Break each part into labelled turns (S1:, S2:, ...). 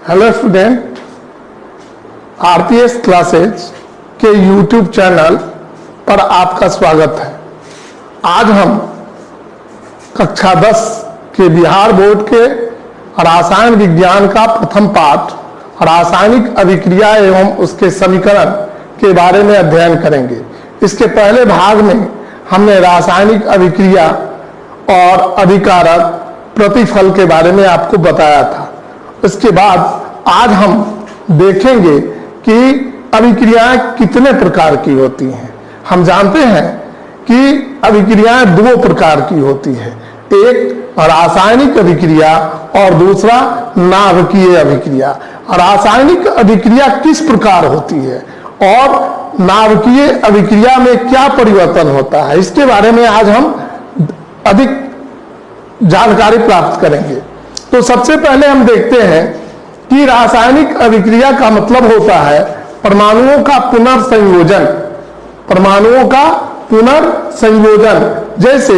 S1: Hello student, RPS classes के YouTube channel पर आपका स्वागत है। आज हम कक्षा 10 के बिहार बोर्ड के रसायन विज्ञान का प्रथम पाठ रासायनिक अभिक्रिया एवं उसके समीकरण के बारे में अध्ययन करेंगे। इसके पहले भाग में हमने रासायनिक अभिक्रिया और अभिकारक प्रतिफल के बारे में आपको बताया था। इसके बाद आज हम देखेंगे कि अभिक्रियाएं कितने प्रकार की होती हैं। हम जानते हैं कि अभिक्रियाएं दो प्रकार की होती है, एक रासायनिक अभिक्रिया और दूसरा नाभिकीय अभिक्रिया। रासायनिक अभिक्रिया किस प्रकार होती है और नाभिकीय अभिक्रिया में क्या परिवर्तन होता है, इसके बारे में आज हम अधिक जानकारी प्राप्त करेंगे। तो सबसे पहले हम देखते हैं कि रासायनिक अभिक्रिया का मतलब होता है परमाणुओं का पुनर्संयोजन। परमाणुओं का पुनर्संयोजन, जैसे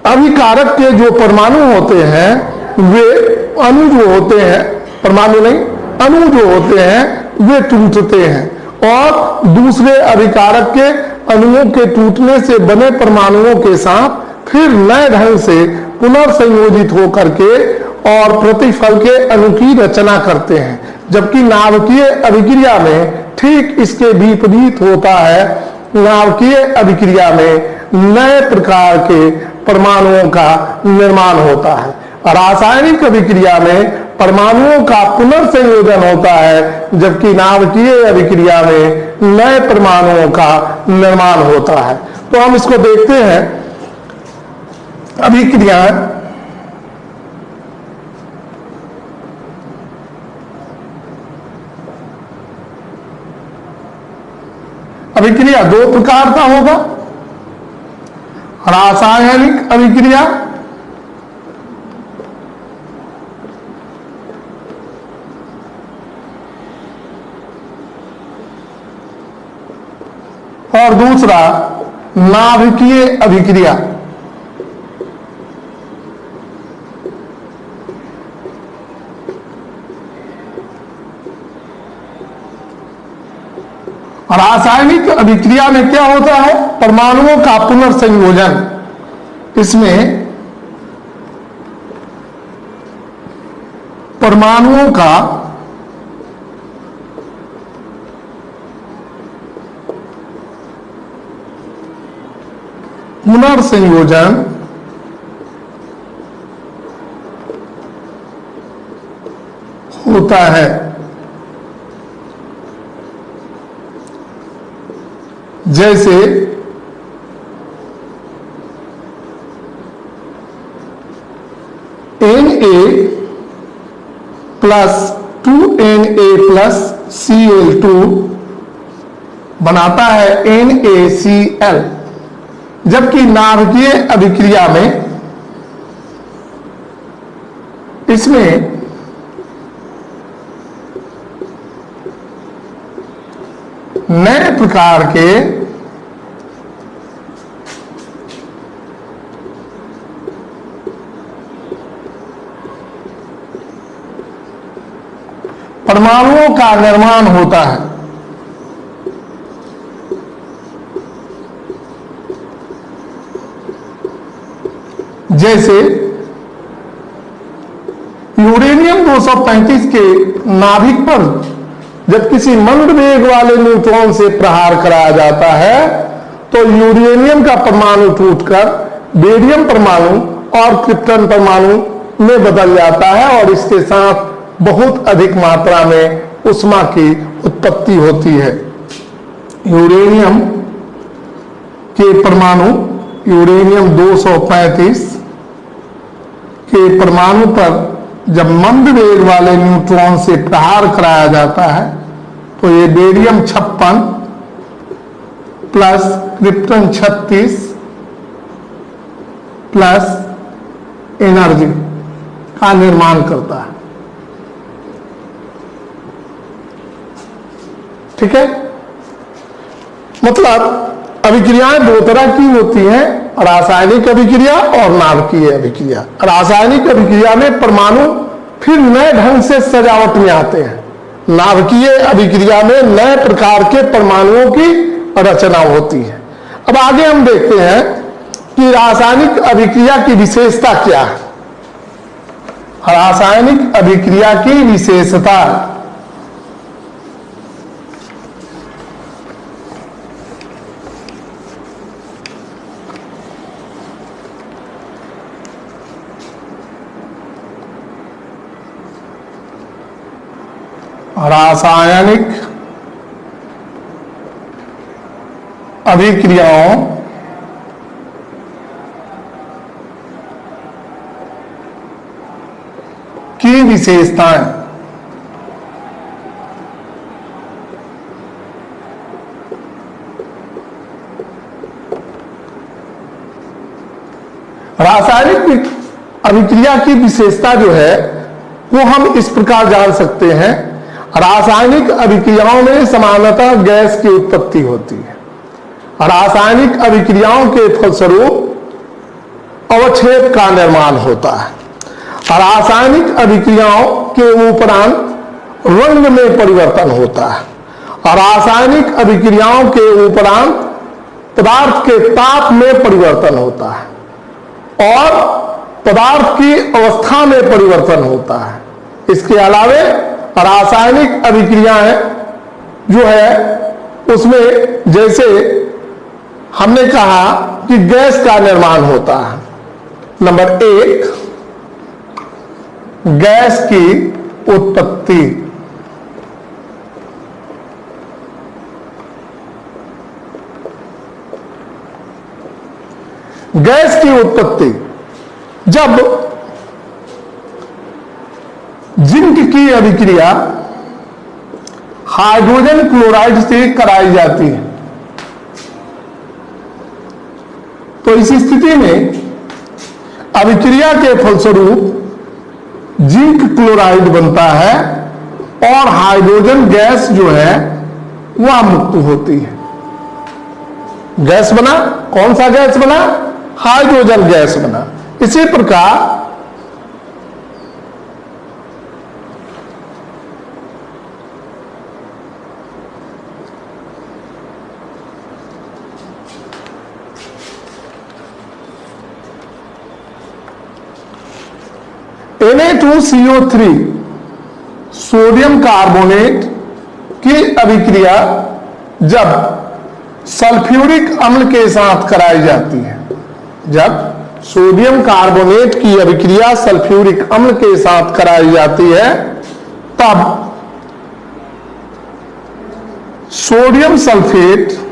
S1: अभिकारक के जो परमाणु होते हैं वे अणु जो होते हैं, परमाणु नहीं अणु जो होते हैं वे टूटते हैं और दूसरे अभिकारक के अणुओं के टूटने से बने परमाणुओं के साथ फिर नए ढंग से पुनर्संयोजित होकर के और प्रतिफल के अणु की रचना करते हैं। जबकि नाभिकीय अभिक्रिया में ठीक इसके विपरीत होता है। नाभिकीय अभिक्रिया में नए प्रकार के परमाणुओं का निर्माण होता है। रासायनिक अभिक्रिया में परमाणुओं का पुनर्संयोजन होता है, जबकि नाभिकीय अभिक्रिया में नए परमाणुओं का निर्माण होता है। तो हम इसको देखते हैं। अभिक्रिया अभिक्रिया दो प्रकार का होगा, रासायनिक अभिक्रिया और दूसरा नाभिकीय अभिक्रिया। रासायनिक अभिक्रिया में क्या होता है, परमाणुओं का पुनर्संयोजन। इसमें परमाणुओं का पुनर्संयोजन होता है। जैसे Na plus 2Na plus Cl2 बनाता है NaCl, जबकि नाभिकीय अभिक्रिया में इसमें नए प्रकार के परमाणुओं का निर्माण होता है। जैसे यूरेनियम 235 के नाभिक पर जब किसी मंद वेग वाले न्यूट्रॉन से प्रहार कराया जाता है तो यूरेनियम का परमाणु टूटकर बेरियम परमाणु और क्रिप्टन परमाणु में बदल जाता है और इसके साथ बहुत अधिक मात्रा में उष्मा की उत्पत्ति होती है। यूरेनियम के परमाणु यूरेनियम 235 के परमाणु पर जब मंद वेग वाले न्यूट्रॉन से प्रहार कराया जाता है तो ये barium 56 plus krypton 36 plus energy का निर्माण करता है। ठीक है, मतलब अभिक्रियाएं दो तरह की होती हैं, रासायनिक अभिक्रिया और नाभिकीय अभिक्रिया। रासायनिक अभिक्रिया में परमाणु फिर नए ढंग से सजावट में आते हैं। नाभिकीय अभिक्रिया में नए प्रकार के परमाणुओं की रचना होती है। अब आगे हम देखते हैं कि रासायनिक अभिक्रिया की विशेषता क्या है। रासायनिक अभिक्रिया की विशेषता, रासायनिक अभिक्रियाओं की विशेषताएं। रासायनिक अभिक्रिया की विशेषता जो है वो हम इस प्रकार जान सकते हैं। रासायनिक अभिक्रियाओं में सामान्यतः गैस की उत्पत्ति होती है। रासायनिक अभिक्रियाओं के फलस्वरूप अवक्षेप का निर्माण होता है। रासायनिक अभिक्रियाओं के उपरांत रंग में परिवर्तन होता है। रासायनिक अभिक्रियाओं के उपरांत पदार्थ के ताप में परिवर्तन होता है और पदार्थ की अवस्था में परिवर्तन होता है। इसके अलावे रासायनिक अभिक्रियाएं जो है उसमें जैसे हमने कहा कि गैस का निर्माण होता है। नंबर 1, गैस की उत्पत्ति। गैस की उत्पत्ति जब जिंक की अभिक्रिया हाइड्रोजन क्लोराइड से कराई जाती है तो इस स्थिति में अभिक्रिया के फलस्वरूप जिंक क्लोराइड बनता है और हाइड्रोजन गैस जो है वह मुक्त होती है। गैस बना, कौन सा गैस बना? हाइड्रोजन गैस बना। इसी प्रकार Na2CO3 सोडियम कार्बोनेट की अभिक्रिया जब सल्फ्यूरिक अम्ल के साथ कराई जाती है, जब सोडियम कार्बोनेट की अभिक्रिया सल्फ्यूरिक अम्ल के साथ कराई जाती है तब सोडियम सल्फेट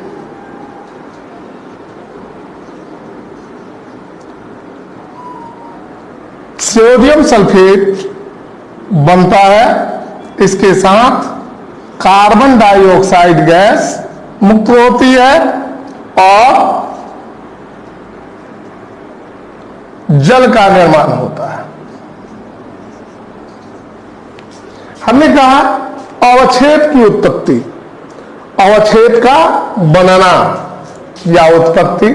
S1: बनता है। इसके साथ कार्बन डाइऑक्साइड गैस मुक्त होती है और जल का निर्माण होता है। हमने कहा अवक्षेप की उत्पत्ति, अवक्षेप का बनना या उत्पत्ति,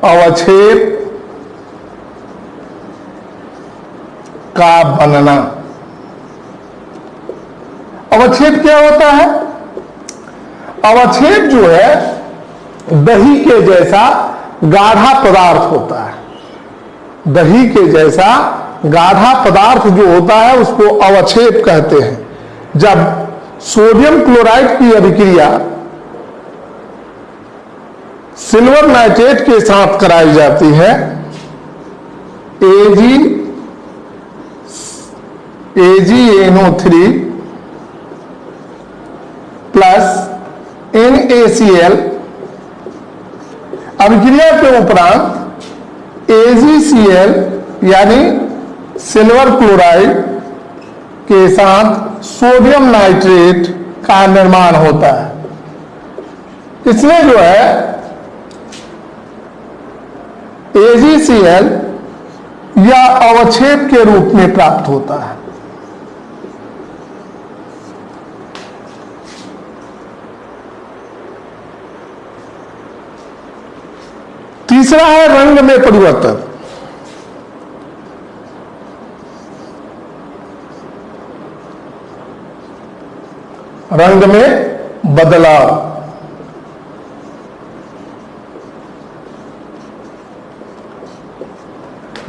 S1: अवक्षेप का बनना। अवक्षेप क्या होता है? अवक्षेप जो है दही के जैसा गाढ़ा पदार्थ होता है। दही के जैसा गाढ़ा पदार्थ जो होता है उसको अवक्षेप कहते हैं। जब सोडियम क्लोराइड की अभिक्रिया सिल्वर नाइट्रेट के साथ कराई जाती है, AgNO3 प्लस NaCl, अभिक्रिया के उपरांत AgCl यानी सिल्वर क्लोराइड के साथ सोडियम नाइट्रेट का निर्माण होता है। इसमें जो है AgCl या अवक्षेप के रूप में प्राप्त होता है। तीसरा है रंग में परिवर्तन। रंग में बदलाव।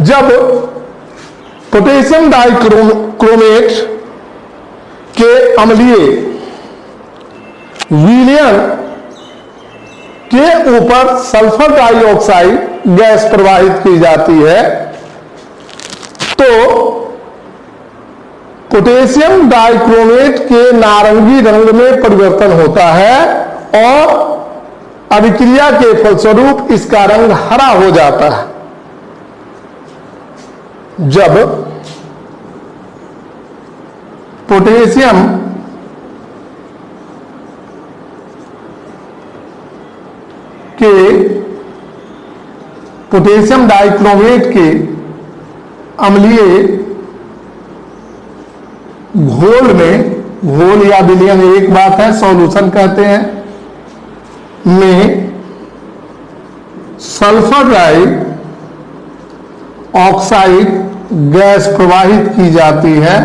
S1: जब पोटेशियम डाइक्रोमेट के अम्लीय विलयन के ऊपर सल्फर डाइऑक्साइड गैस प्रवाहित की जाती है तो पोटेशियम डाइक्रोमेट के नारंगी रंग में परिवर्तन होता है और अभिक्रिया के फलस्वरूप इसका रंग हरा हो जाता है। जब पोटेशियम डाइक्रोमेट के अम्लीय घोल में, घोल या विलयन एक बात है, सॉल्यूशन कहते हैं, में सल्फर डाई ऑक्साइड गैस प्रवाहित की जाती है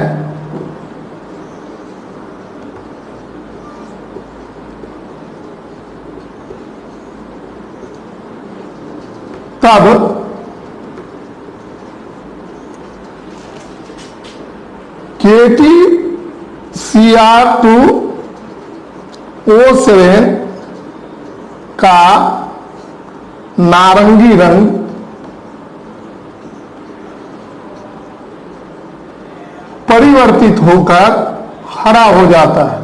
S1: तब KTCr2O7 का नारंगी रंग परिवर्तित होकर हरा हो जाता है।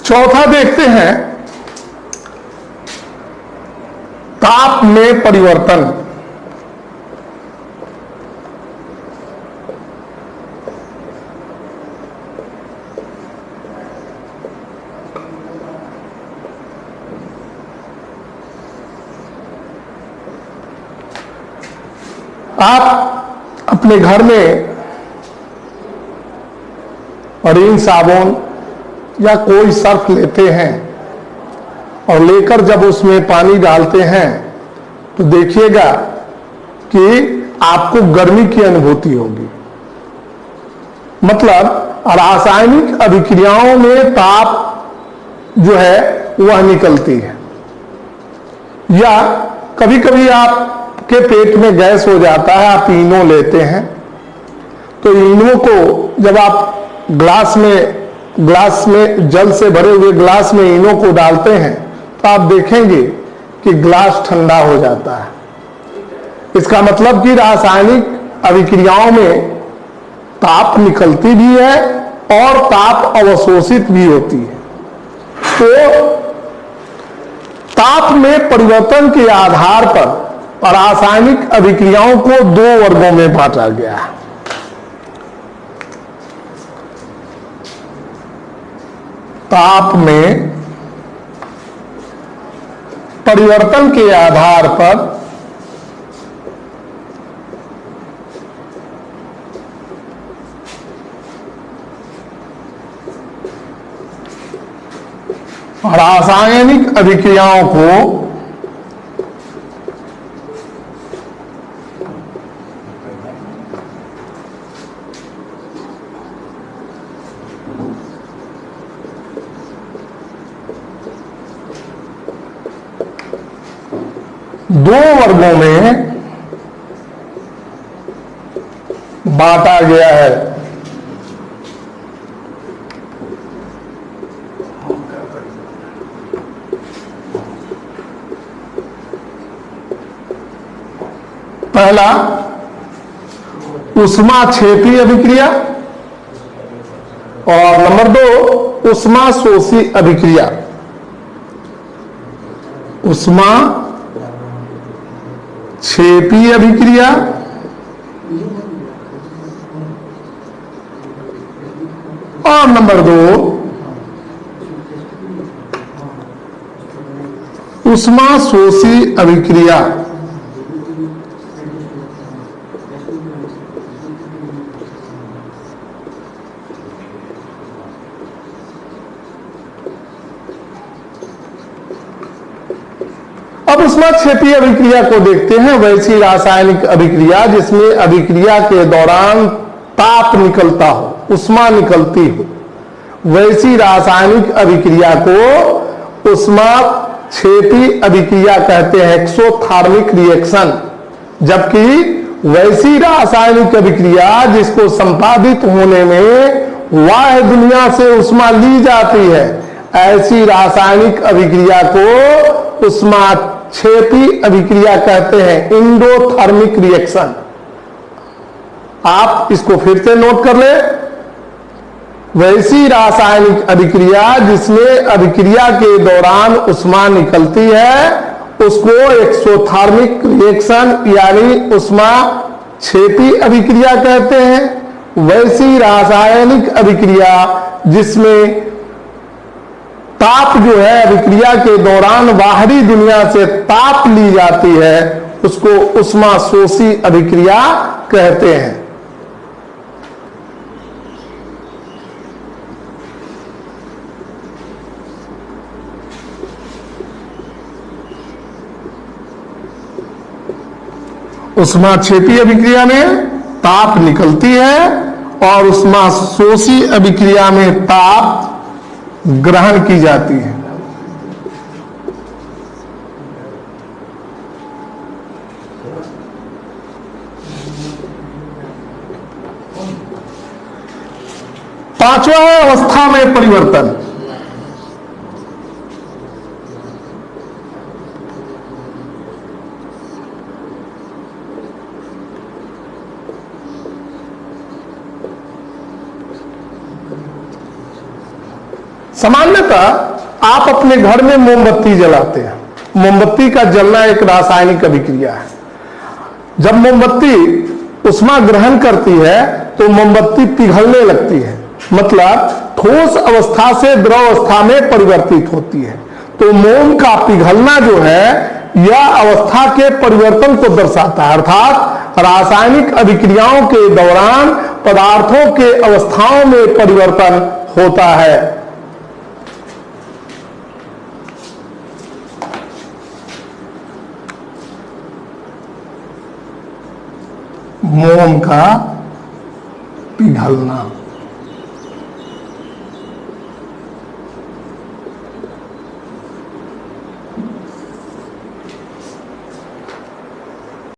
S1: चौथा देखते हैं ताप में परिवर्तन। आप अपने घर में रिन साबुन या कोई सर्फ लेते हैं और लेकर जब उसमें पानी डालते हैं तो देखिएगा कि आपको गर्मी की अनुभूति होगी। मतलब रासायनिक अभिक्रियाओं में ताप जो है वह निकलती है। या कभी कभी आपके पेट में गैस हो जाता है, आप इनो लेते हैं तो इनो को जब आप ग्लास में जल से भरे हुए ग्लास में इनो को डालते हैं तो आप देखेंगे कि ग्लास ठंडा हो जाता है। इसका मतलब कि रासायनिक अभिक्रियाओं में ताप निकलती भी है और ताप अवशोषित भी होती है। तो ताप में परिवर्तन के आधार पर रासायनिक अभिक्रियाओं को दो वर्गों में बांटा गया है। ताप में परिवर्तन के आधार पर रासायनिक अभिक्रियाओं को दो वर्गों में बांटा गया है। पहला उष्मा क्षेपी अभिक्रिया और नंबर 2 उष्मा शोषी अभिक्रिया। उष्मा क्षेपी अभिक्रिया और नंबर 2 उष्मा शोषी अभिक्रिया। अब उष्मा क्षेपी अभिक्रिया को देखते हैं। वैसी रासायनिक अभिक्रिया जिसमें अभिक्रिया के दौरान ताप निकलता हो, उष्मा निकलती हो, वैसी रासायनिक अभिक्रिया को उष्मा क्षेपी अभिक्रिया कहते हैं, एक्सोथर्मिक रिएक्शन। जबकि वैसी रासायनिक अभिक्रिया जिसको संपादित होने में बाह्य दुनिया से उष्मा ली जाती है, ऐसी रासायनिक अभिक्रिया को उष्मा क्षेपी अभिक्रिया कहते हैं, इंडोथर्मिक रिएक्शन। आप इसको फिर से नोट कर ले। वैसी रासायनिक अभिक्रिया जिसमें अभिक्रिया के दौरान उष्मा निकलती है उसको एक्सोथर्मिक रिएक्शन यानी उष्मा क्षेपी अभिक्रिया कहते हैं। वैसी रासायनिक अभिक्रिया जिसमें ताप जो है अभिक्रिया के दौरान बाहरी दुनिया से ताप ली जाती है उसको उष्मा शोषी अभिक्रिया कहते हैं। उष्मा क्षेपी अभिक्रिया में ताप निकलती है और उष्मा शोषी अभिक्रिया में ताप ग्रहण की जाती है। पांचवा है अवस्था में परिवर्तन। सामान्यतः आप अपने घर में मोमबत्ती जलाते हैं। मोमबत्ती का जलना एक रासायनिक अभिक्रिया है। जब मोमबत्ती उष्मा ग्रहण करती है तो मोमबत्ती पिघलने लगती है, मतलब ठोस अवस्था से द्रव अवस्था में परिवर्तित होती है। तो मोम का पिघलना जो है यह अवस्था के परिवर्तन को दर्शाता है, अर्थात रासायनिक अभिक्रियाओं के दौरान पदार्थों के अवस्थाओं में परिवर्तन होता है। मोम का पिघलना।